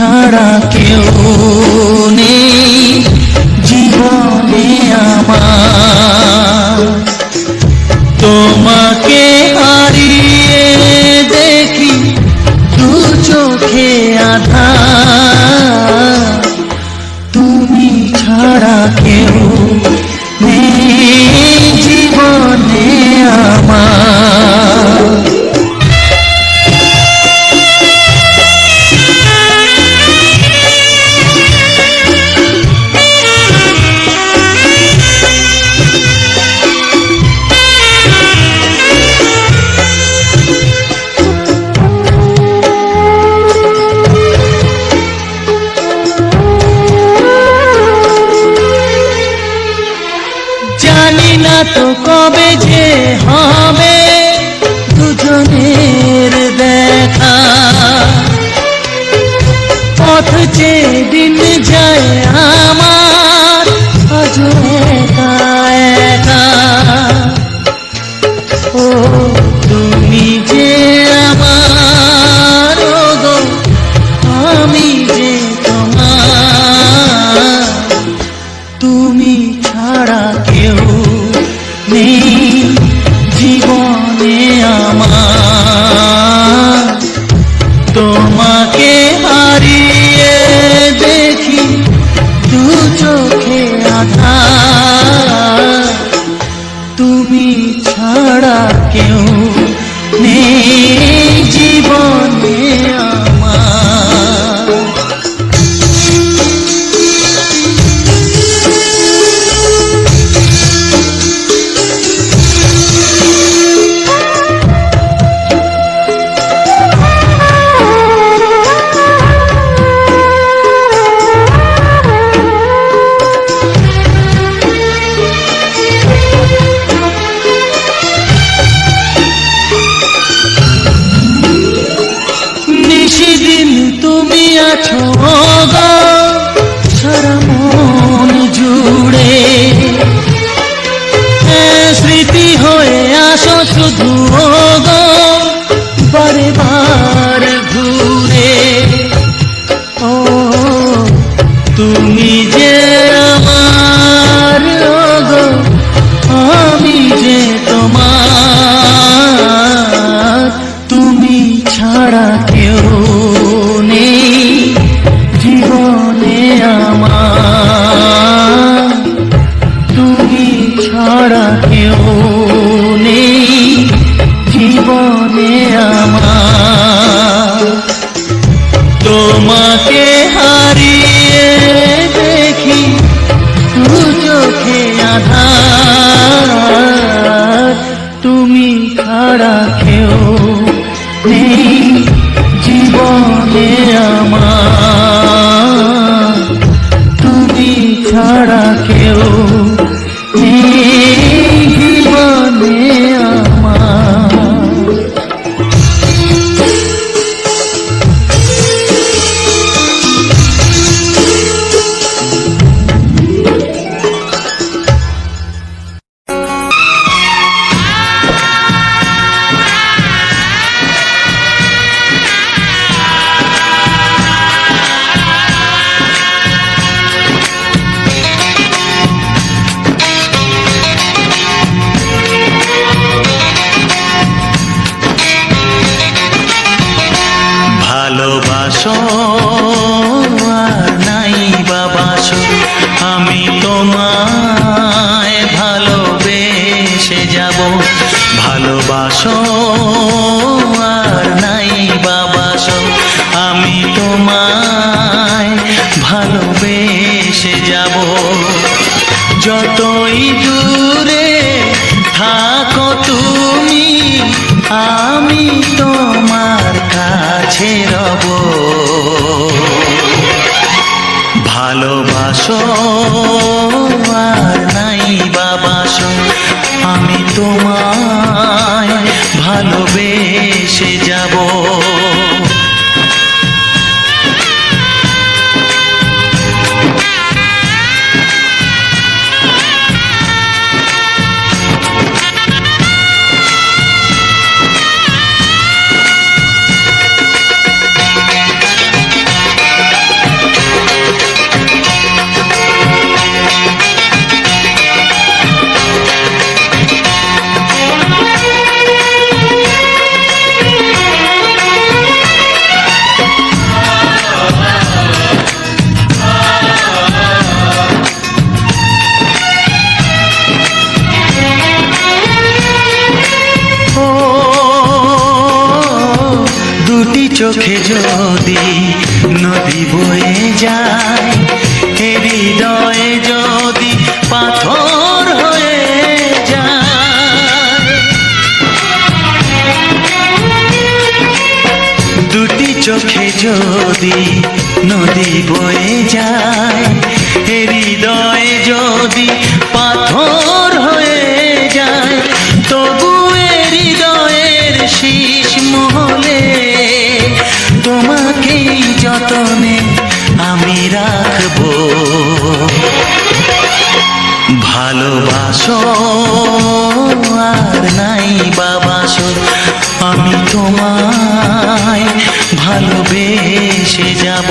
ছাড়া কেউ নেই জীবনে আমার। তোমাকে হারিয়ে দেখি দু চোখে আঁধার, তুমি ছাড়া কেউ নেই জীবনে আমার। জানি না তো কবে যে হবে দুজনের দেখা, পথ চেয়ে দিন যায় আমার আজও একা একা। ও তুমি যে আমার, ও গো আমি যে তোমার, তুমি ছাড়া কেউ নেই জীবনে আমার। তোমাকে হারিয়ে দেখি দু চোখে আঁধার, তুমি ছাড়া কেউ নেই জীবনে আমার। তুমি আছো গো সারা মন জুড়ে, স্মৃতি হয়ে আসো শুধু গো বারে বার ঘুরে। ও তুমি যে আমার, গো আমি যে তোমার, তুমি ছাড়া কেউ নেই জীবনে আমার। তুমি ছাড়া কেউ নেই জীবনে আমার। তোমাকে হারিয়ে দেখি দু চোখে আঁধার, তুমি ছাড়া কেউ নেই জীবনে আমার। তুমি ছাড়া কেউ নেই জীবনে আমার। ভালোবাসো আর নাই বাবাসো, আমি তোমায় ভালোবেসে যাব। ভালোবাসো আর নাই বাবাসো, আমি তোমায় ভালোবেসে যাব। যতই দূরে থাকো তুমি, আমি তোমার কাছে রব। ভালোবাসো আর নাই বাবাসো, আমি তোমায় ভালোবেসে যাব। চোখে যদি নদী বয়ে যায়, এ হৃদয়ে যদি পাথর হয়ে যায়, দুটি চোখে যদি নদী বয়ে যায়, এ হৃদয়ে যদি পাথর হয়ে যায়, তবু এ হৃদয়ের শীষ মহলে তোমাকেই যতনে আমি রাখবো। ভালোবাসো আর নাই বাবাসো, আমি তোমায় ভালোবেসে যাব।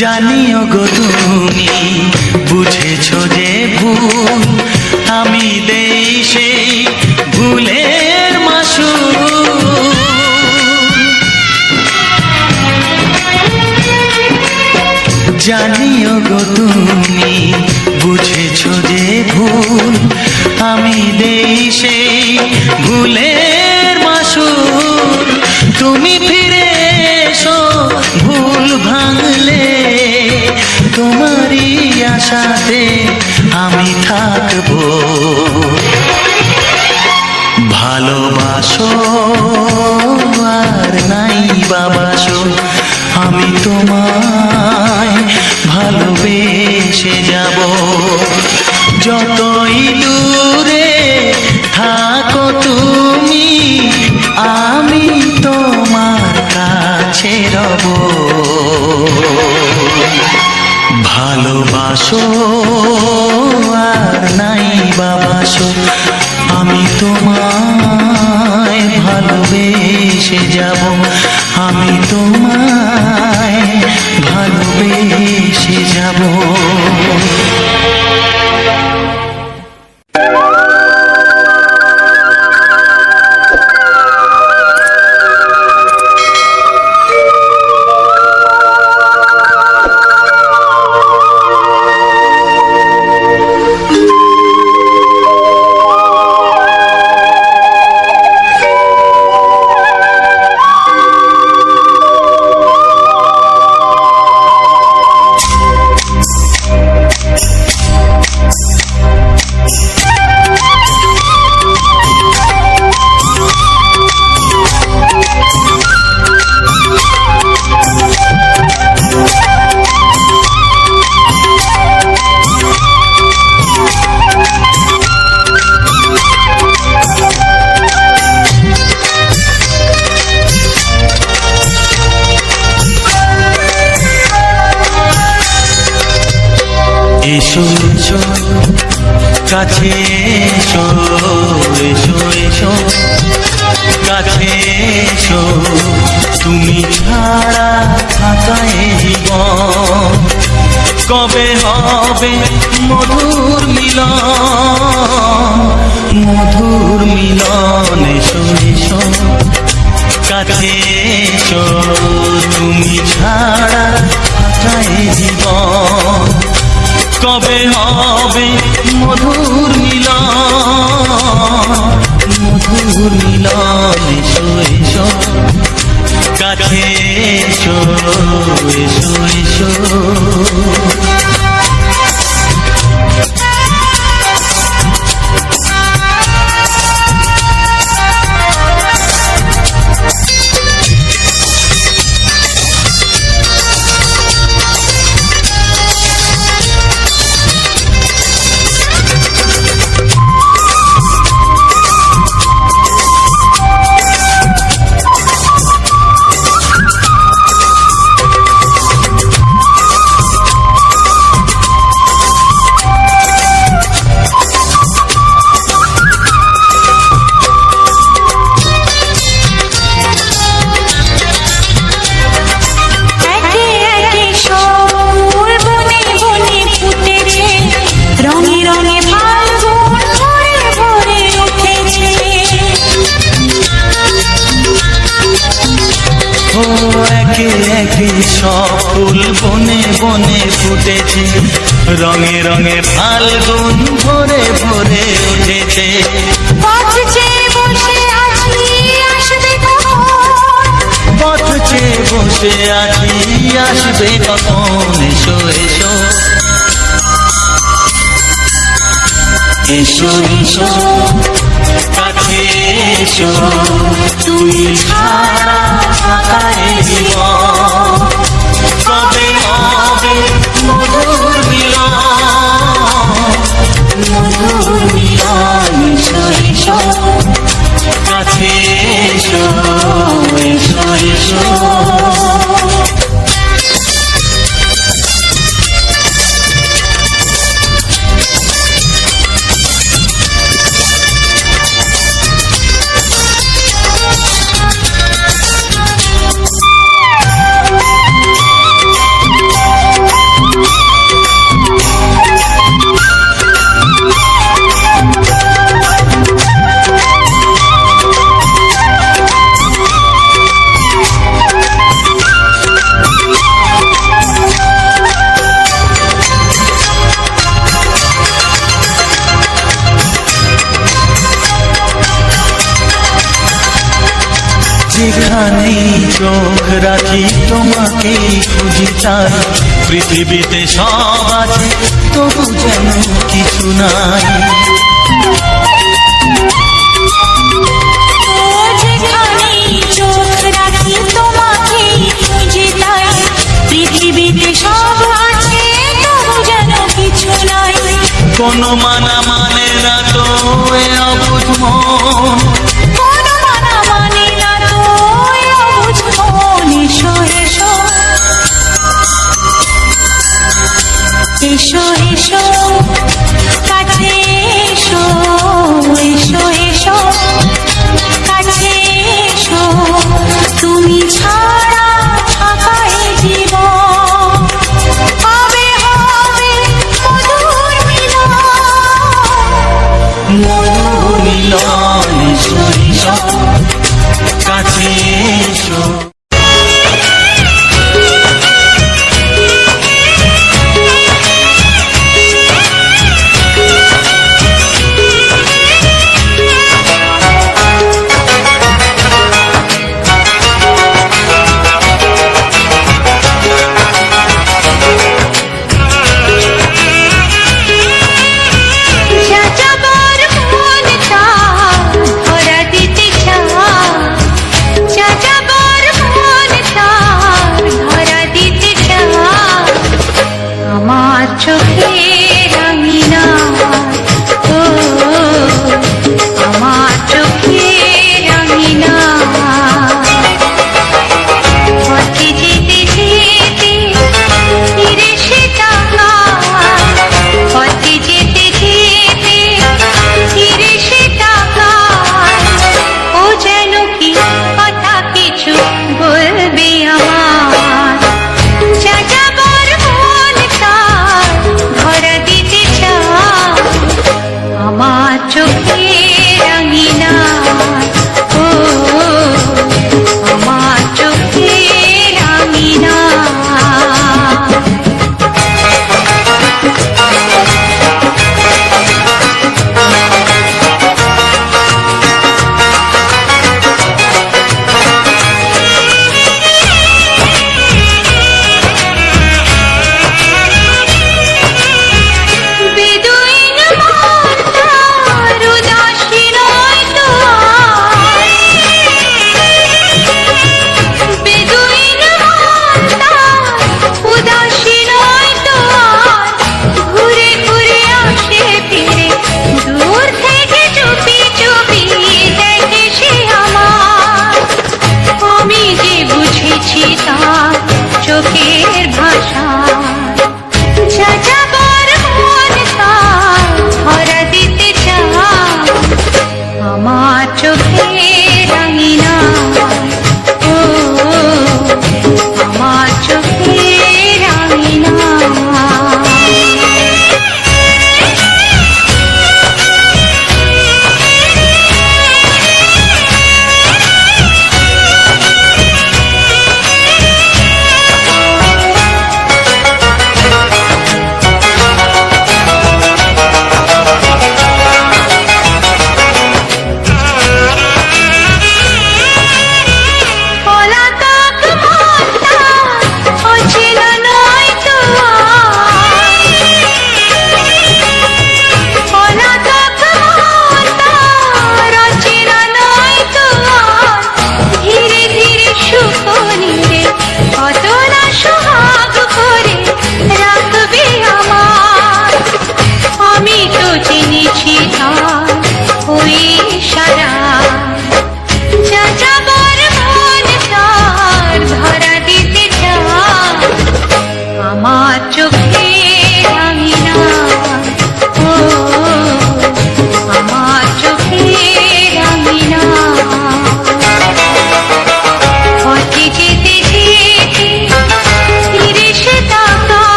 জানিও গো তুমি বুঝেছো যে ভুল, আমি দেই সেই ভুলের মাসুল। জানিও গো তুমি বুঝেছো যে ভুল, আমি দেই সেই ভুলের মাসুল। তুমি ফিরে এসো ভুল ভাঙলে, তোমারই আশাতে আমি থাকবো। ভালোবাসো আর নাই বাবাসো, আমি তোমায় ভালোবেসে যাব। যতই দূরে থাকো তুমি, আমি তোমার কাছে রব। ভালোবাসো আর নাই বাবাসো, আমি তোমায় ভালোবেসে যাব। আমি তোমায় ভালোবেসে যাব। এসো এসো কাছে এসো, এসো এসো কাছে এসো, তুমি ছাড়া থাকা এই জীবন কবে হবে মধুর মিলন, মধুর মিলন। এসো এসো কাছে এসো, তুমি ছাড়া থাকা এই জীবন কবে হবে মধুর মিলন, মধুর মিলন। এসো এসো কাছে এসো, এসো এসো। দেখি সব ফুল বনে বনে ফুটেছে, রঙে রঙে ফাল্গুন ভরে ভরে উঠেছে। পথ চেয়ে বসে আছি আসবে কখন, পথ চেয়ে বসে আছি আসবে কখন, এসো এসো এসো এসো কাছে এসো, তুমি ছাড়া ফাঁকা এ জীবন, কবে হবে মধুর মিলন, মধুর মিলন, এসো এসো কাছে এসো, এসো এসো। যেখানেই চোখ রাখি তোমাকেই খুঁজি চাই, পৃথিবীতে সব আছে তবু যেন কিছু নাই। যেখানেই চোখ রাখি তোমাকেই খুঁজে তাই, পৃথিবীতে সব আছে তবু যেন কিছু নাই। কোনো মানা মানে না তো এ অবুঝ মন, কোনো মানা মানে না তো এ অবুঝ মন, এসো এসো এসো এসো কাছে এসো।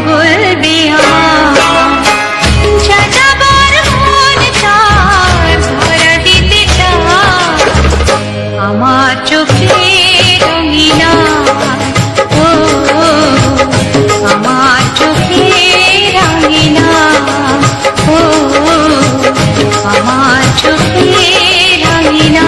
বলবে আমার সাজাবার মন চায় ভরা দিতে চায় আমার চোখে রঙিনা ও আমার চোখে রঙিনা ও আমার চোখে রঙিনা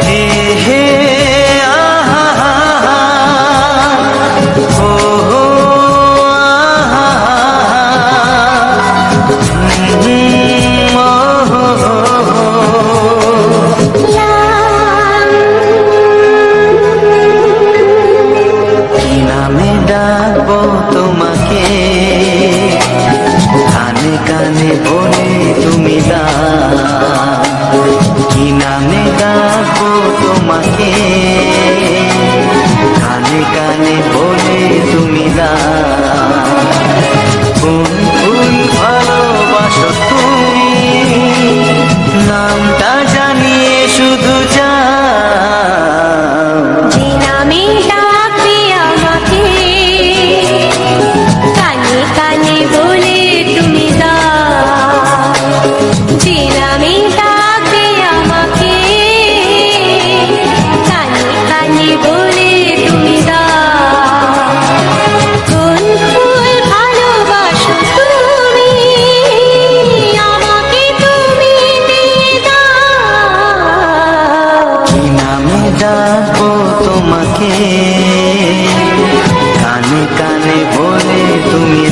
হে হে আহা ও হো আহা কি নামে ডাকবো তোমাকে কানে কানে বলে তুমি কি নামে ডাকবো তোমাকে কানে কানে বলে তুমি কোন ফুল ভালোবাসো তুমি নামটা জানিয়ে শুধু যে নামে ডাকবে আমাকে কানে কানে বলে তুমি যে নামে ডাকবে আমাকে কানে কানে বলে তুমি কোন ফুল ভালোবাসো তুমি আমাকে তুমি দিয়ে কি নামে ডাকবো তোমাকে কানে কানে বলে তুমি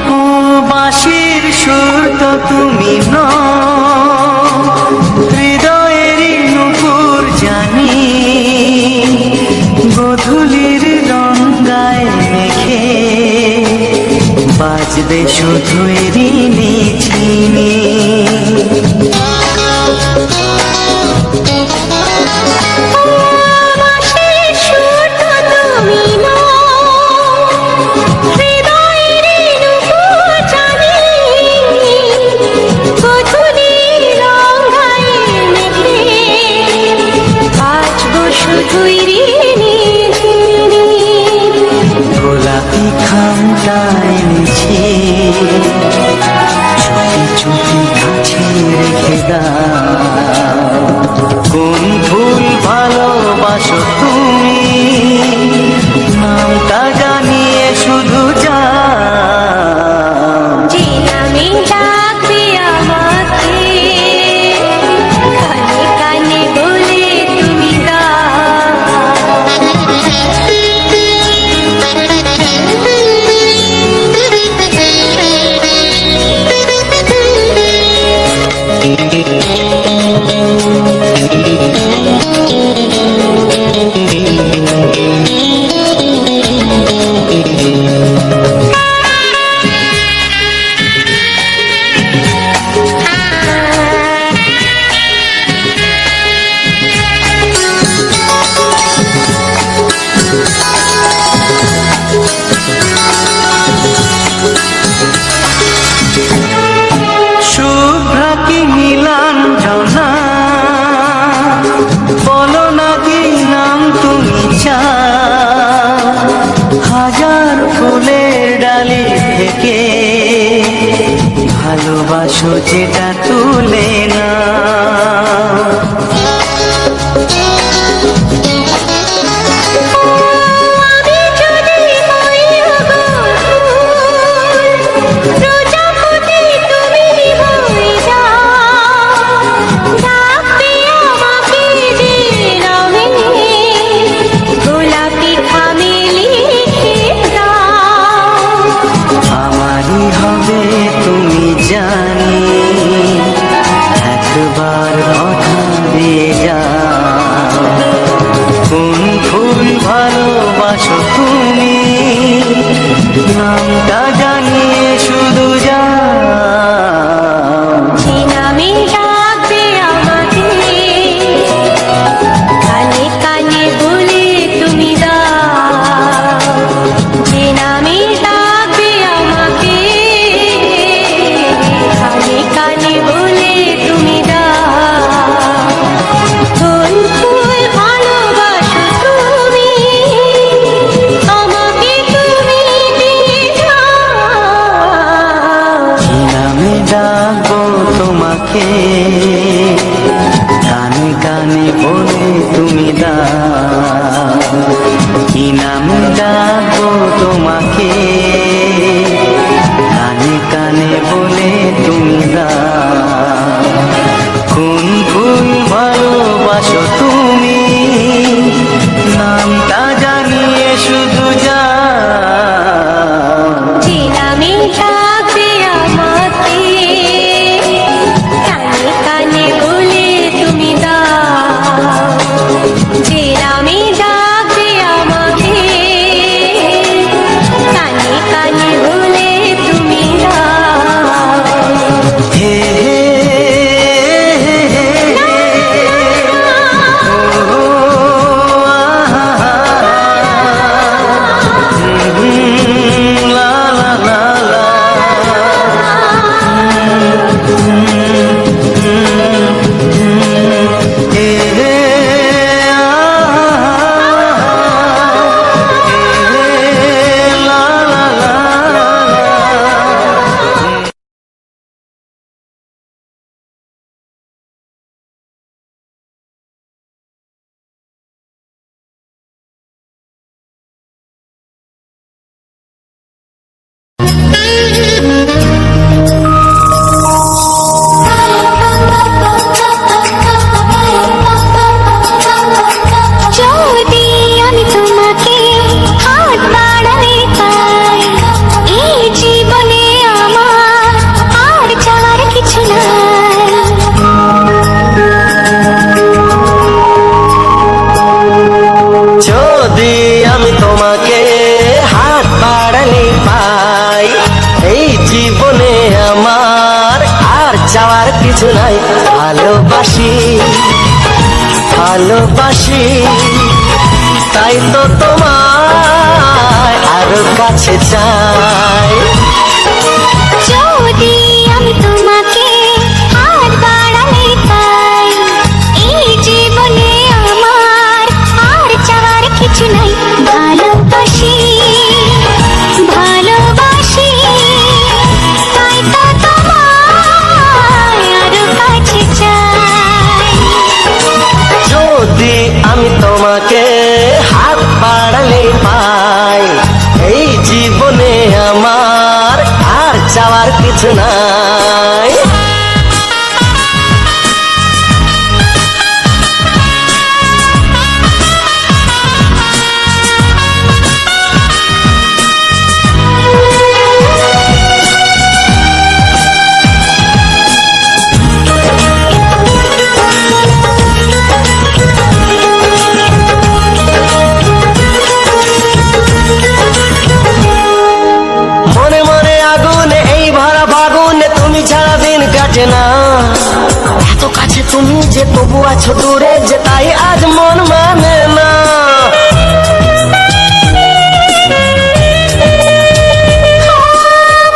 ও বাঁশির সুর তো তুমি হৃদয়েরই নুপুর জানি গধূলির রঙায় মেখে বাজবে শুধুই রিনি ঝিনি গোলাপি খামটা এনেছি চুপি চুপি কাছে রেখে কোন ফুল ভালোবাসো তুমি নামটা জানিয়ে শুধু যে নামে ডাকবে আমাকে কানে কানে বলে তুমি যেটা তুলে না। আমি যদি হই প্রজাপতি তুমি হয়ে যাও, ডাকবে আমাকে যে নামে, গোলাপি খামে লিখে দাও। আমারই হবে তুমি জানি, একবার কথা দিয়ে যাও। কোন ফুল ভালোবাসো তুমি, নামটা জানিয়ে শুধু যাও। যে নামে ডাকবে আমাকে, কানে কানে বলে তুমি দাও। যে নামে ডাকবে আমাকে, কানে কানে বলে তুমি দাও। কোন ফুল ভালোবাসো তুমি, আমাকে তুমি দিয়ে যাও। কি নামে ডাকবো তোমাকে, কানে কানে বলে তুমি দাও। কি নামে ডাকবো তোমাকে, কানে কানে বলে তুমি দাও। কোন ফুল ভালোবাসো তুমি, নামটা জানিয়ে শুধু যাও। যে নামে ডাকবে আমাকে, কানে কানে বলে তুমি দাও। যে নামে ডাকবে আমাকে, কানে কানে বলে তুমি দাও। হে হে হে হে ও আহা লা লা লা লা হে হে লা লা লা লা। যদি আমি তোমাকে হাত বাড়ালে পাই, এই জীবনে আমার আর চাওয়ার কিছু নাই। যদি আমি তোমাকে হাত বাড়ালে পাই, এই জীবনে আমার আর চাওয়ার কিছু নাই। ভালোবাসি ভালোবাসি, তাই তো তোমায় আরো কাছে চাই। যদি আমি তোমাকে হাত বাড়ালে পাই, এই জীবনে আমার আর চাওয়ার কিছু নাই। ভালোবাসি ভালোবাসি, তাই তো তোমায় আরো কাছে চাই। যদি আমি তোমাকে হাত বাড়ালে পাই, এই জীবনে আমার আর চাওয়ার কিছু নাই। মনে মনে আগুনে এই ভরা ফাগুনে তুমি ছাড়া দিন কাটে না। এত কাছে তুমি যে তবু আছো দূরে, যে তাই আজ মন মানে না।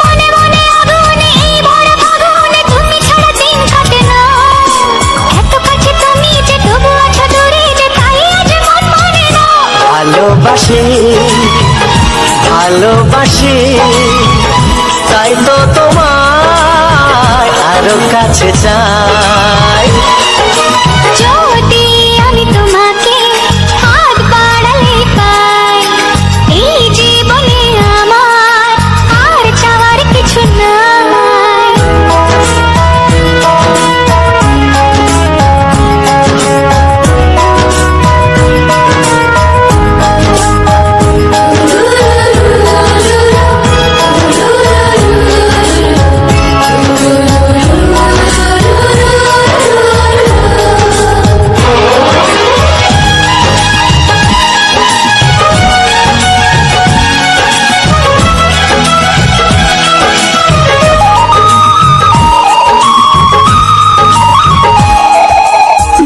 মনে মনে আগুনে এই ভরা ফাগুনে তুমি ছাড়া দিন কাটে না। এত কাছে তুমি যে তবু আছো দূরে, যে তাই আজ মন মানে না। ভালোবাসি ভালোবাসি, তাই তো তোমায় আরো কাছে চাই। যদি আমি তোমাকে হাত বাড়ালে পাই, এই জীবনে আমার আর চাওয়ার কিছু নাই।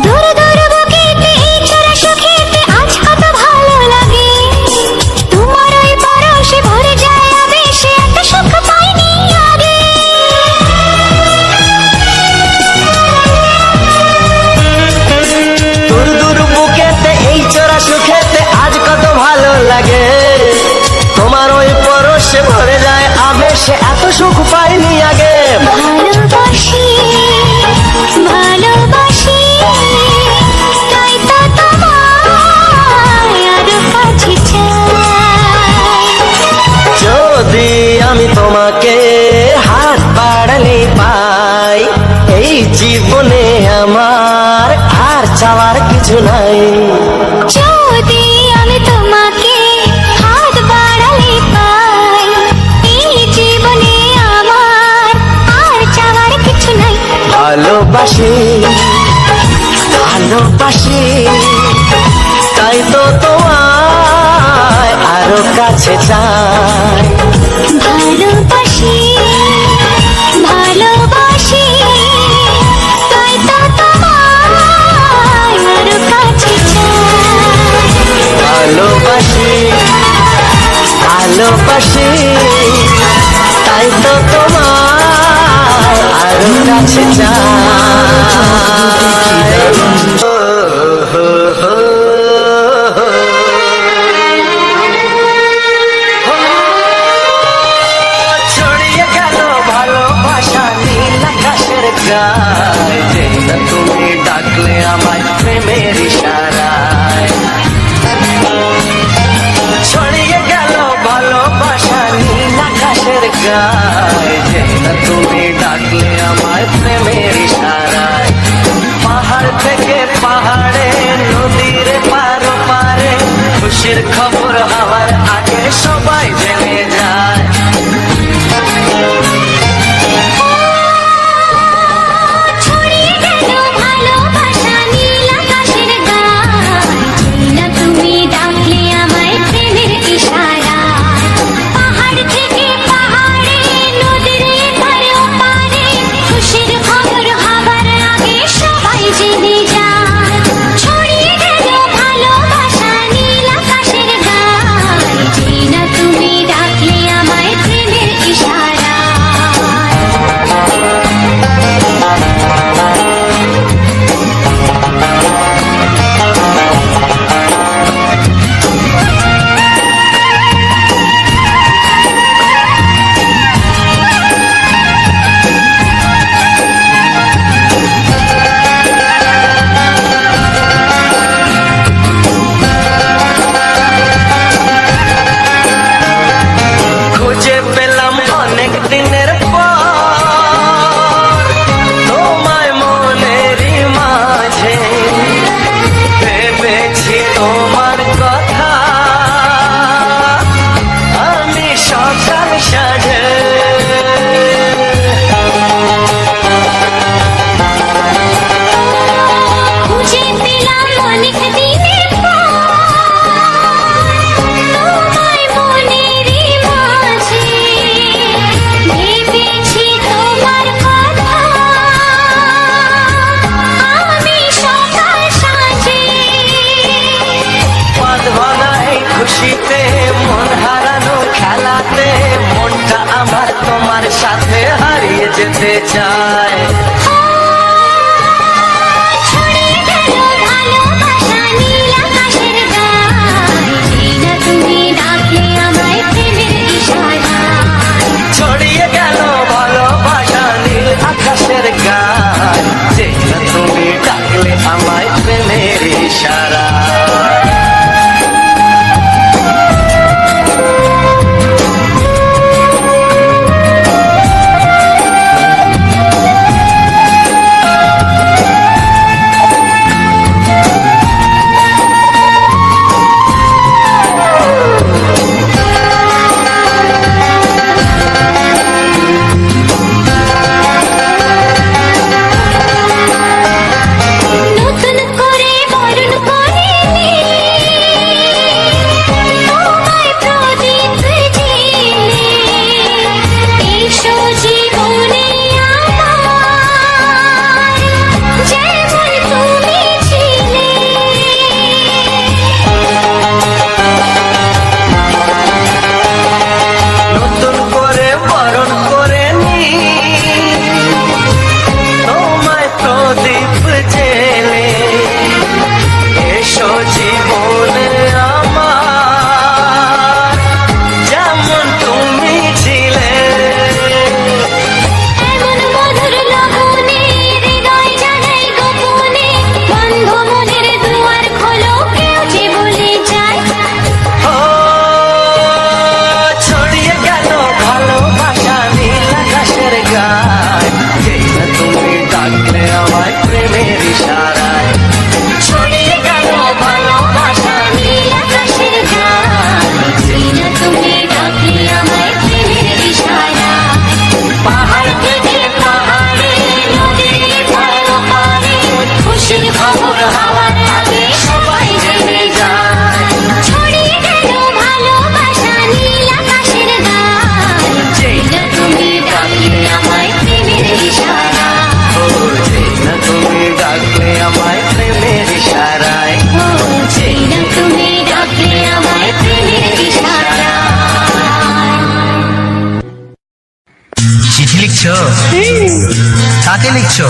দূর দূর বুকেতে এই চোরা সুখেতে আজ কত ভালো লাগে, তোমার ওই পরশে ভরে যায় আবেশে, এত সুখ পাইনি আগে। দূর দূর বুকেতে এই চোরা সুখেতে আজ কত ভালো লাগে, তোমার ওই পরশে ভরে যায় আবেশে, এত সুখ পাইনি আগে। ভালোবাসি ভালোবাসি, তাই তো তোমায় আরো কাছে চাই। যদি আমি তোমাকে হাত বাড়ালে পাই, এই জীবনে আমার আর চাওয়ার কিছু নাই। যদি আমি তোমাকে হাত বাড়ালে পাই, এই জীবনে আমার আর চাওয়ার কিছু নাই। ভালোবাসি ভালোবাসি, তাই তো তোমায় আরো কাছে চাই। ভালোবাসি ভালোবাসি, তাই তো তোমায় আরো কাছে চাই। ভালোবাসি ভালোবাসি, তাই তো তোমায় আরো কাছে চাই। ছড়িয়ে গেল ভালোবাসা নীল আকাশের গায়ে, যেই না তুমি ডাকলে আমায় প্রেমের ইশারায়। ছড়িয়ে গেল ভালোবাসা নীল আকাশের গায়ে, যেই না তুমি ডাকলে আমায় প্রেমের ইশারা। নতুন করে বরণ করে তোমায় প্রদীপ জেলে এসো জীবনে আমার যেমন তুমি ছিলে। নতুন করে বরণ করে নি তোমায় প্রদীপ জেলে এসো জীবনে আমার যেমন তুমি ছিলে। এমন মধুর লগনে হৃদয় জানাই গোপনে বন্ধ মনের দুয়ার খোলো কেউ যে বলে যায়। ও ছড়িয়ে গেল ভালোবাসা নীল আকাশের গায় যেই না তুমি ডাকলে আমায় প্রেমের ইশারায়। ছড়িয়ে গেল ভালোবাসা নীল আকাশের গান যেই না তুমি ডাকলে আমায় প্রেমের ইশারায়। পাহাড় থেকে পাহাড়ে নদীর পার পারে খুশির খবর হাওয়ার আগে সবাই জেনে যায়। ছড়িয়ে গেল ভালোবাসা নীল আকাশের গান যেই না তুমি ডাকলে আমায় প্রেমের ইশারায়। ও যেই না তুমি ডাকলে আমায় প্রেমের ইশারায়। ও যেই না তুমি ডাকলে আমায় প্রেমের ইশারায়। চিঠি লিখছো? কাকে লিখছো?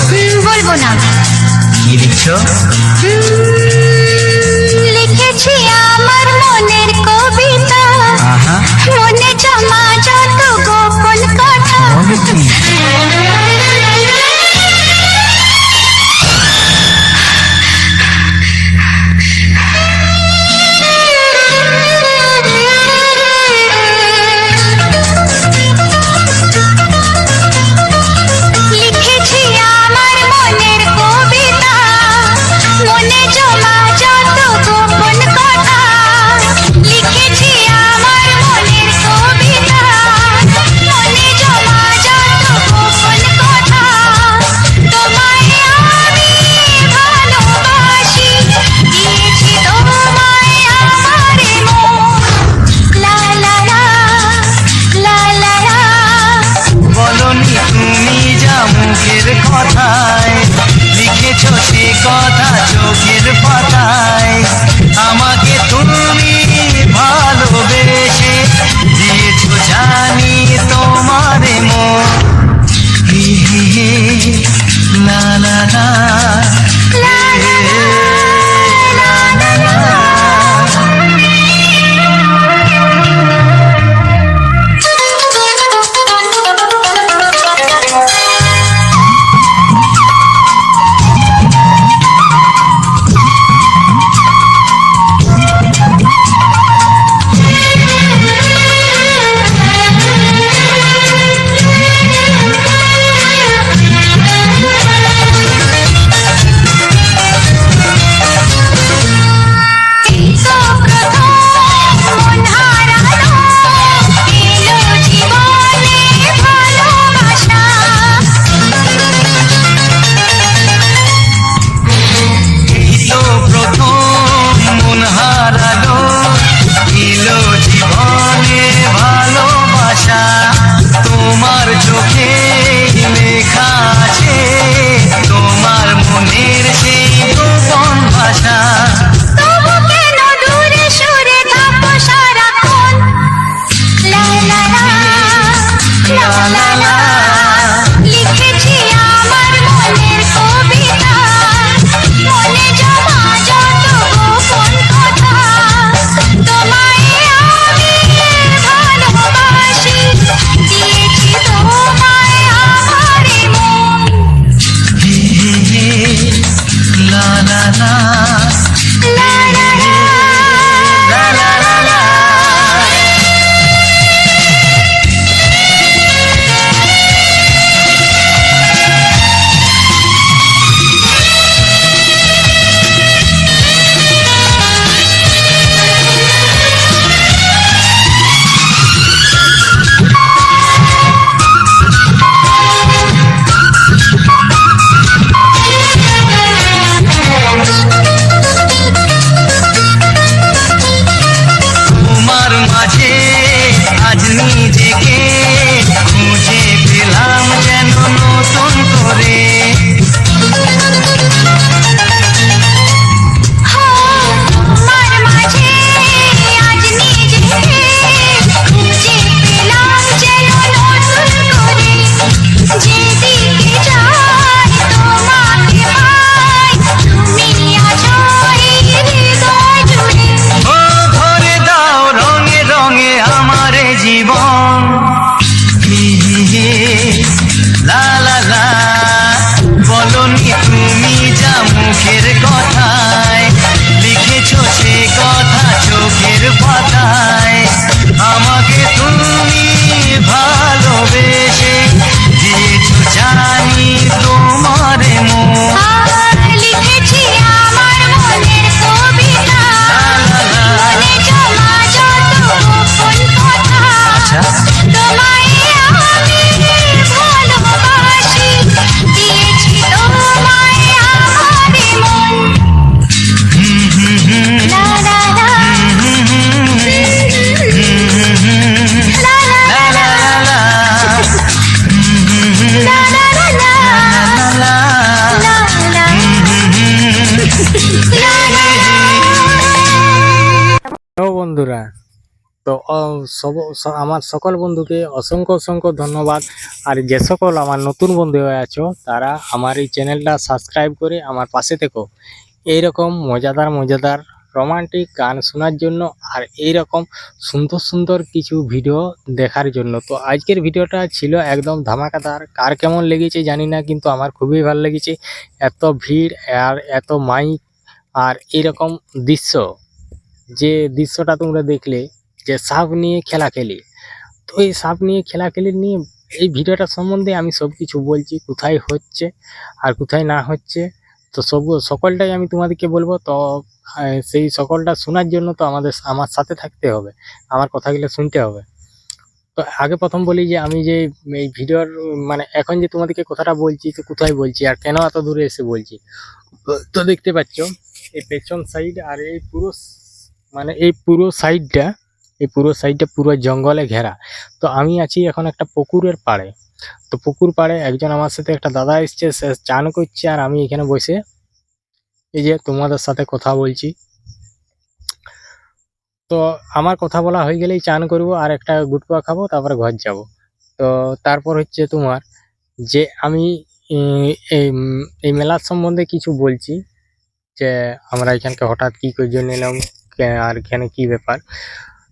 বলবো না। কি লিখছো? লিখেছি আমার মনের কবিতা আহা, মনে জমা যত গোপন কথা। বলো কি? লিখেছি আমার মনের কবিতা মনে জমা যত গোপন কথা। লিখেছি আমার মনের কবিতা মনে জমা যত গোপন কথা। তোমায় আমি ভালোবাসি দিয়েছি তোমায় আমার মন। লা লা লা লা লা লা। বলনি তুমি যা মুখের কথায়, লিখেছো সে কথা চোখের পাতায়। আমাকে তুমি ভালোবেসে দিয়েছো জানি তোমার মন। হি হি হি, লা লা লা, লা লা লা, লা লা লা। হ্যালো বন্ধুরা, তো আমার সকল বন্ধুকে অসংখ্য অসংখ্য ধন্যবাদ। আর যে সকল আমার নতুন বন্ধু হয়ে আছো তারা আমার এই চ্যানেলটা সাবস্ক্রাইব করে আমার পাশে থেকো এইরকম মজাদার মজাদার রোমান্টিক গান শোনার জন্য আর এইরকম সুন্দর সুন্দর কিছু ভিডিও দেখার জন্য। তো আজকের ভিডিওটা ছিল একদম ধামাকাদার। কার কেমন লেগেছে জানি না, কিন্তু আমার খুবই ভালো লেগেছে। এত ভিড় আর এত মাইক আর এইরকম দৃশ্য, যে দৃশ্যটা তোমরা দেখলে, যে সাপ নিয়ে খেলাখেলি। তো এই সাপ নিয়ে খেলাখেলি নিয়ে এই ভিডিওটা সম্বন্ধে আমি সব কিছু বলছি, কোথায় হচ্ছে আর কোথায় না হচ্ছে। তো সকলটাই আমি তোমাদেরকে বলবো। তো সেই সকলটা শোনার জন্য তো আমার সাথে থাকতে হবে, আমার কথাগুলো শুনতে হবে। তো আগে প্রথম বলি যে আমি যে এই ভিডিওর মানে এখন যে তোমাদেরকে কথাটা বলছি, তো কোথায় বলছি আর কেন এত দূরে এসে বলছি। তো দেখতে পাচ্ছ এই পেছন সাইড আর এই পুরো মানে এই পুরো সাইডটা পুরো জঙ্গলে ঘেরা। তো আমি আছি এখন একটা পুকুরের পাড়ে। তো পুকুর পাড়ে একজন আমার সাথে একটা দাদা এসছে, সে চান করছে আর আমি এখানে বসে এই যে তোমাদের সাথে কথা বলছি। তো আমার কথা বলা হয়ে গেলেই চান করব আর একটা গুটকা খাবো, তারপরে ঘর যাব। তো তারপর হচ্ছে তোমার যে আমি এই মেলার সম্বন্ধে কিছু বলছি, যে আমরা এখানকে হঠাৎ কি করে জন্য এলাম, আর এখানে কি ব্যাপার।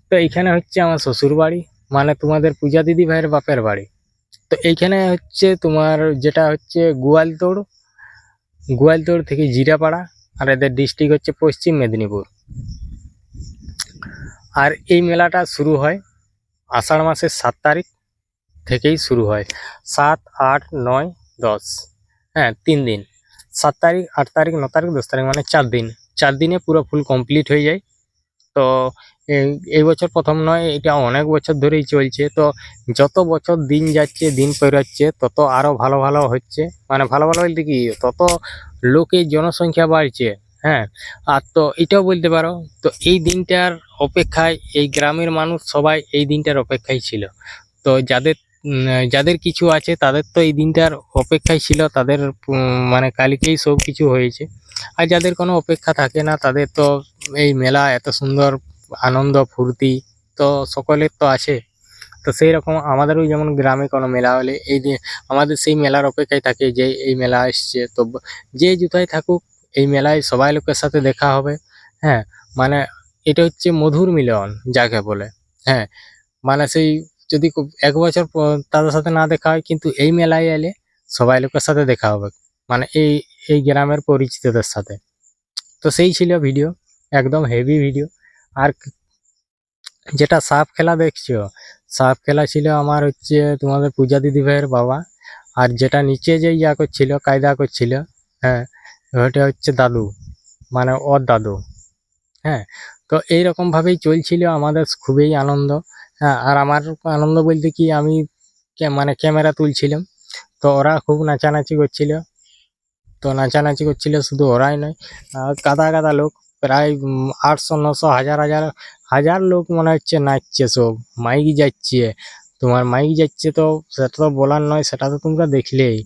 তো এইখানে হচ্ছে আমার শ্বশুর বাড়ি, মানে তোমাদের পূজা দিদি ভাইয়ের বাপের বাড়ি। তো এইখানে হচ্ছে তোমার যেটা হচ্ছে গোয়ালতোড় থেকে জিরাপাড়া, আর এদের ডিস্ট্রিক্ট হচ্ছে পশ্চিম মেদিনীপুর। আর এই মেলাটা শুরু হয় আষাঢ় মাসের 7 তারিখ থেকেই শুরু হয়। 7, 8, 9, 10, হ্যাঁ 3 দিন। 7 তারিখ, 8 তারিখ, 9 তারিখ, 10 তারিখ, মানে 4 দিন। 4 দিনে পুরো ফুল কমপ্লিট হয়ে যায়। তো এই বছর প্রথম নয়, এটা অনেক বছর ধরেই চলছে। তো যত বছর দিন যাচ্ছে, দিন পেরোচ্ছে, তত আরো ভালো ভালো হচ্ছে। মানে ভালো ভালো বলতে কি, তত লোকের জনসংখ্যা বাড়ছে। হ্যাঁ, আর তো এটাও বলতে পারো, তো এই দিনটার অপেক্ষায় এই গ্রামের মানুষ সবাই এই দিনটার অপেক্ষায় ছিল। তো যাদের কিছু আছে তাদের তো এই দিনটার অপেক্ষায় ছিল, তাদের মানে কালকেই সব কিছু হয়েছে। আর যাদের কোনো অপেক্ষা থাকে না তাদের তো এই মেলা এত সুন্দর আনন্দ ফুর্তি তো সকলের তো আছে। তো সেই রকম আমাদেরও যেমন গ্রামে কোনো মেলা হলে এই যে আমাদের সেই মেলার অপেক্ষায় থাকে, যে এই মেলা এসছে। তো যে জুতায় থাকুক এই মেলায় সবাই লোকের সাথে দেখা হবে। হ্যাঁ, মানে এটা হচ্ছে মধুর মিলন যাকে বলে। হ্যাঁ, মানে সেই যদি এক বছর তাদের সাথে না দেখা হয়, কিন্তু এই মেলায় এলে সবাই লোকের সাথে দেখা হবে, মানে এই গ্রামের পরিচিতদের সাথে। তো সেই ছিল ভিডিও, একদম হেভি ভিডিও। আর যেটা সাপ খেলা দেখছো, সাপ খেলা ছিল আমার হচ্ছে তোমাদের পূজা দিদি ভাইয়ের বাবা। আর যেটা নিচে যে ইয়া করছিল, কায়দা করছিল, হ্যাঁ ওটা হচ্ছে দাদু, মানে ওর দাদু। হ্যাঁ, তো এইরকম ভাবেই চলছিল আমাদের খুবই আনন্দ। হ্যাঁ, আর আমার আনন্দ বলতে কি, আমি মানে ক্যামেরা তুলছিলাম। তো ওরা খুব নাচানাচি করছিল। তো নাচানাচি করছিল শুধু ওরাই নয়, গাদা গাদা লোক, প্রায় 800, 900, হাজার হাজার হাজার লোক মনে হচ্ছে নাচছে সব। মাইক যাচ্ছে, তোমার মাইক যাচ্ছে, তো সেটা তো বলার নয়, সেটা তো তোমরা দেখলেই।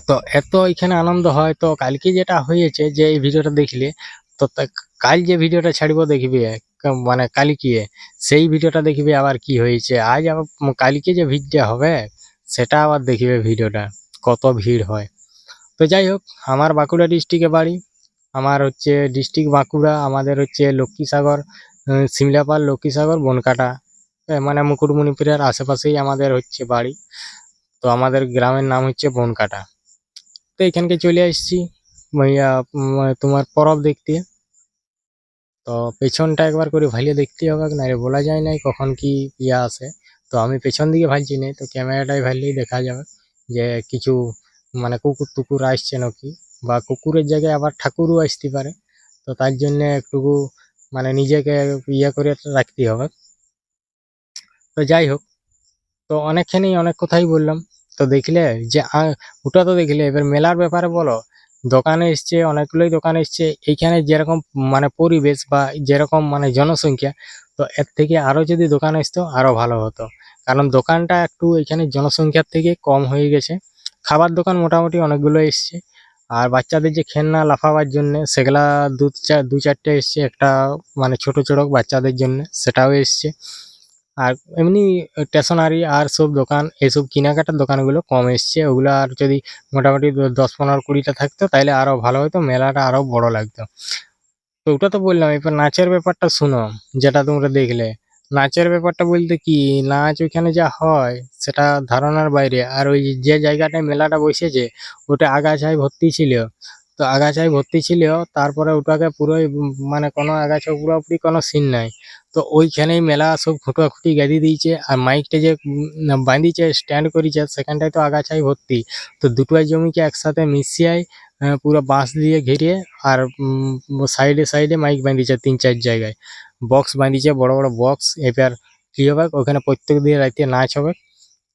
তো এত এখানে আনন্দ হয়। তো কালকে যেটা হয়েছে, যে এই ভিডিওটা দেখলে, তো কাল যে ভিডিওটা ছাড়বো দেখবি, মানে কালকে সেই ভিডিওটা দেখবি আবার কি হয়েছে। আজ আবার কালকে যে ভিড়টা হবে সেটা আবার দেখবে ভিডিওটা, কত ভিড় হয়। তো যাই হোক, আমার বাঁকুড়া ডিস্ট্রিক্টে বাড়ি, আমার হচ্ছে ডিস্ট্রিক্ট বাঁকুড়া, আমাদের হচ্ছে লক্ষ্মীসাগর, শিমলাপাল, লক্ষ্মীসাগর, বনকাটা, মানে মুকুটমণিপুরের আশেপাশেই আমাদের হচ্ছে বাড়ি। তো আমাদের গ্রামের নাম হচ্ছে বনকাটা। তো এখানকে চলে আসছি তোমার পরব দেখতে। তো পেছনটা একবার করে ভালিয়ে দেখতে হবে, না রে বলা যায় নাই কখন কি ইয়ে আসে। তো আমি পেছন দিকে ভালছি না, তো ক্যামেরাটাই ভাললেই দেখা যাবে যে কিছু মানে কুকুর টুকুর আসছে নাকি, বা কুকুরের জায়গায় আবার ঠাকুরও আসতে পারে। তো তার জন্য একটুকু মানে নিজেকে ইয়ে করে রাখতে হবে। তো যাই হোক, তো অনেকখানি অনেক কথাই বললাম। তো দেখলে যে ওটা তো দেখলে, এবার মেলার ব্যাপারে বলো। দোকানে এসছে, অনেকগুলোই দোকান এসছে। এইখানে যেরকম মানে পরিবেশ বা যেরকম মানে জনসংখ্যা, তো এর থেকে আরো যদি দোকান আসতো আরো ভালো হতো। কারণ দোকানটা একটু এখানে জনসংখ্যার থেকে কম হয়ে গেছে। খাবার দোকান মোটামুটি অনেকগুলো এসছে, আর বাচ্চাদের যে খেলনা লাফাবার জন্য সেগুলা দু চারটে এসছে, একটা মানে ছোট ছোট বাচ্চাদের জন্য সেটাও এসছে। আর এমনি স্টেশনারি আর সব দোকান, এসব কেনাকাটার দোকানগুলো কম এসছে। ওগুলো আর যদি মোটামুটি 10, 15, 20টা থাকতো তাহলে আরো ভালো হতো, মেলাটা আরো বড় লাগতো। তো ওটা তো বললাম, এবার নাচের ব্যাপারটা শুনো, যেটা তোমরা দেখলে। নাচের ব্যাপারটা বলতে কি, নাচ ওইখানে যা হয় সেটা ধারণার বাইরে। আর ওই যে জায়গাটায় মেলাটা বসেছে ওটা আগাছায় ভর্তি ছিল। তো আগাছায় ভর্তি ছিল, তারপরে ওটাকে পুরোই মানে কোনো আগাছা পুরোপুরি কোনো সিন নাই। তো ওইখানেই মেলা সব খুঁটাখুটি গাদি দিয়েছে, আর মাইকটা যে বাঁধিয়েছে স্ট্যান্ড করেছে সেখানটায় তো আগাছায় ভর্তি। তো দুটোই জমিকে একসাথে মিশিয়ে পুরো বাঁশ দিয়ে ঘিরিয়ে, আর সাইডে সাইডে মাইক বাঁধিয়েছে 3-4 জায়গায়, বক্স বাঁধিয়েছে, বড় বড় বক্স। এবার কি হবে, ওখানে প্রত্যেক দিন রাতে নাচ হবে।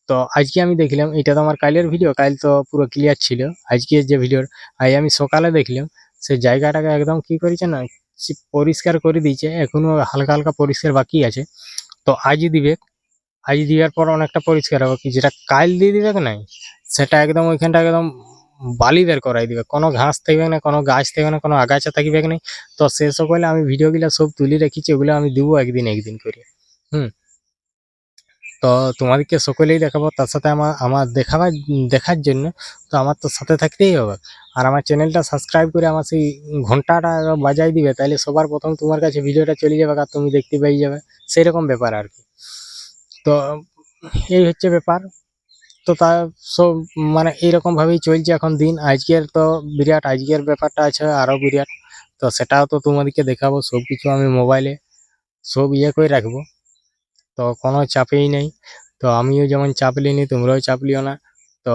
তো আজকে আমি দেখলাম, এটা তো আমার কালের ভিডিও, কাল তো পুরো ক্লিয়ার ছিল। আজকে যে ভিডিওর আজ আমি সকালে দেখলাম, সে জায়গাটাকে একদম কি করেছে না, পরিষ্কার করে দিয়েছে। এখনো হালকা হালকা পরিষ্কার বাকি আছে। তো আজই দিবে, আজ দেওয়ার পর অনেকটা পরিষ্কার হবে। কি যেটা কাল দিয়ে দিবে নাই, সেটা একদম ওইখানটা একদম বালি বের করাই দিবে, কোনো ঘাস থাকবে না, কোনো গাছ থাকবে না, কোনো আগাছা থাকবে না। তো সে সকলে আমি ভিডিওগুলো সব তুলে রেখেছি, ওগুলো আমি দেবো একদিন একদিন করে। হুম। তো তোমাদেরকে সকলেই দেখাবো, তার সাথে আমার আমার দেখার জন্য তো আমার তো সাথে থাকতেই হবে। আর আমার চ্যানেলটা সাবস্ক্রাইব করে আমার সেই ঘন্টাটা বাজাই দিবে, তাহলে সবার প্রথম তোমার কাছে ভিডিওটা চলে যাবে আর তুমি দেখতে পেয়ে যাবে। সেরকম ব্যাপার আর কি। তো এই হচ্ছে ব্যাপার। তো তা সব মানে এইরকমভাবেই চলছে এখন দিন। আজকের তো বিরাট, আজকের ব্যাপারটা আছে আরও বিরাট। তো সেটাও তো তোমাদেরকে দেখাবো, সব কিছু আমি মোবাইলে সব করে রাখবো। তো কোনো চাপেই নেই। তো আমিও যেমন চাপ নিইনি, তোমরাও চাপ লিও না। তো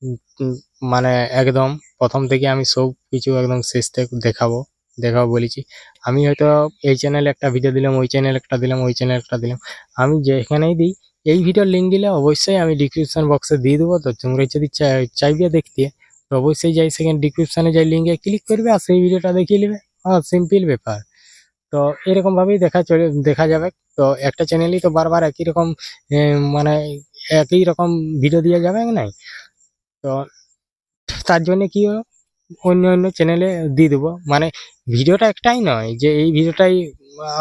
উম, উম, মানে একদম প্রথম থেকে আমি সব কিছু একদম শেষ থেকে দেখাবো বলেছি। আমি হয়তো এই চ্যানেলে একটা ভিডিও দিলাম, ওই চ্যানেলে একটা দিলাম, ওই চ্যানেলে একটা দিলাম। আমি যেখানেই দিই, এই ভিডিওর লিঙ্ক দিলে অবশ্যই আমি ডিসক্রিপশন বক্সে দিয়ে দেবো। তো তোমরা যদি চাইবে দেখতে, তো অবশ্যই যাই সেখানে ডিসক্রিপশনে যাই, লিঙ্কে ক্লিক করবে আর সেই ভিডিওটা দেখিয়ে নেবে। সিম্পল ব্যাপার। তো এরকম ভাবেই দেখা যাবে। তো একটা চ্যানেলই তো বারবার একই রকম মানে একই রকম ভিডিও দেওয়া যাবে নাই। তো তার জন্য কি হলো, অন্য অন্য চ্যানেলে দিয়ে দেবো। মানে ভিডিওটা একটাই নয় যে এই ভিডিওটাই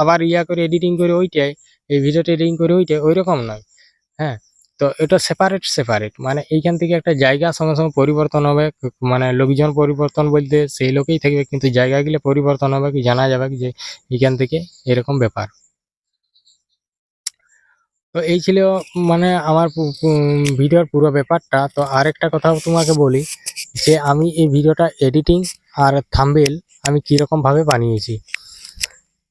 আবার করে এডিটিং করে ওইটাই, এই ভিডিওটা এডিটিং করে ওইটাই, ওই রকম নয়। হ্যাঁ। তো এটা সেপারেট, মানে এইখান থেকে একটা জায়গা সঙ্গে সঙ্গে পরিবর্তন হবে। মানে লোকজন পরিবর্তন বলতে সেই লোকেই থাকবে, কিন্তু জায়গাগুলো পরিবর্তন হবে, কি জানা যাবে যে এইখান থেকে এরকম ব্যাপার। তো এই ছিল মানে আমার ভিডিওর পুরো ব্যাপারটা। তো আরেকটা কথা তোমাকে বলি, যে আমি এই ভিডিওটা এডিটিং আর থাম্বনেল আমি কীরকম ভাবে বানিয়েছি।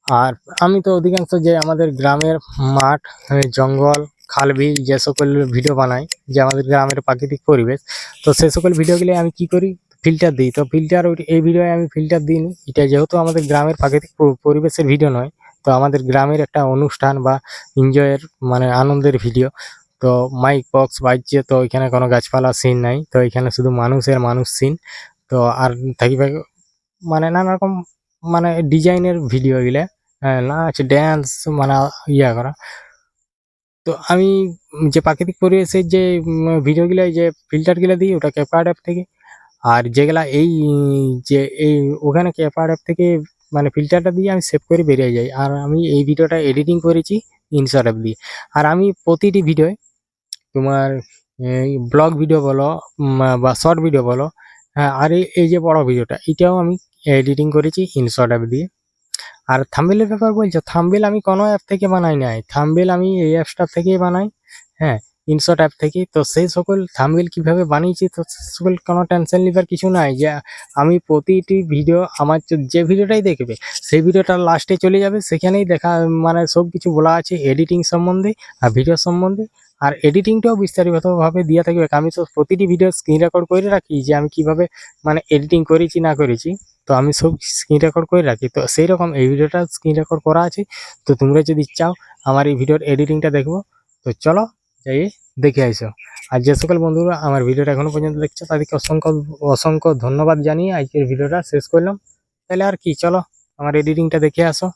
আর আমি তো অধিকাংশ যে আমাদের গ্রামের মাঠ, জঙ্গল, খাল-বিল যে সকল ভিডিও বানাই, যে আমাদের গ্রামের প্রাকৃতিক পরিবেশ, তো সে সকল ভিডিওগুলো আমি কি করি, ফিল্টার দিই। তো ফিল্টার এই ভিডিওয়ে আমি ফিল্টার দিইনি। এটা যেহেতু আমাদের গ্রামের প্রাকৃতিক পরিবেশের ভিডিও নয়, তো আমাদের গ্রামের একটা অনুষ্ঠান বা এনজয়ের মানে আনন্দের ভিডিও। তো মাইক বক্স বাজছে, তো এখানে কোনো গাছপালা সিন নাই, তো এখানে শুধু মানুষ সিন। তো আর থাকিবে মানে নানা রকম মানে ডিজাইনের ভিডিও এগুলা, নাচ ড্যান্স মানে করা। তো আমি যে প্রাকৃতিক পরিবেশের যে ভিডিওগুলো যে ফিল্টারগুলো দিই ওটা ক্যাপকার্ট অ্যাপ থেকে। আর যেগুলা যে এই ওখানে ক্যাপকার্ট অ্যাপ থেকে মানে ফিল্টারটা দিয়ে আমি সেভ করে বেরিয়ে যাই। আর আমি এই ভিডিওটা এডিটিং করেছি ইনশট অ্যাপ দিয়ে। আর আমি প্রতিটি ভিডিওয় তোমার ব্লগ ভিডিও বলো বা শর্ট ভিডিও বলো, হ্যাঁ, আর এই যে বড় ভিডিওটা এটাও আমি এডিটিং করেছি ইনশট অ্যাপ দিয়ে। আর থাম্বনেলের ব্যাপার বলছো, থাম্বনেল আমি কোনো অ্যাপ থেকে বানাই নাই, থাম্বনেল আমি এই অ্যাপসটা থেকেই বানাই। হ্যাঁ, ইনশট অ্যাপ থেকে। তো সেই সকল থাম্বনেল কিভাবে বানিয়েছি, তো সে সকল কোনো টেনশন নেবার কিছু নাই। যে আমি প্রতিটি ভিডিও আমার যে ভিডিওটাই দেখবে সেই ভিডিওটার লাস্টে চলে যাবে, সেখানেই দেখা মানে সব কিছু বলা আছে এডিটিং সম্বন্ধে আর ভিডিও সম্বন্ধে। আর এডিটিংটাও বিস্তারিতভাবে দেওয়া থাকবে। আমি তো প্রতিটি ভিডিও স্ক্রিন রেকর্ড করে রাখি যে আমি কিভাবে মানে এডিটিং করেছি না করেছি। তো আমি সব স্ক্রিন রেকর্ড করে রাখি। তো সেই রকম এই ভিডিওটা স্ক্রিন রেকর্ড করা আছে। তো তোমরা যদি চাও আমার এই ভিডিওর এডিটিংটা দেখবো, তো চলো যাই দেখে আসো। আর যে সকল বন্ধুরা আমার ভিডিওটা এখনো পর্যন্ত দেখছো তাদেরকে অসংখ্য অসংখ্য ধন্যবাদ জানিয়ে আজকের ভিডিওটা শেষ করলাম। তাহলে আর কি, চলো আমার এডিটিংটা দেখে আসো।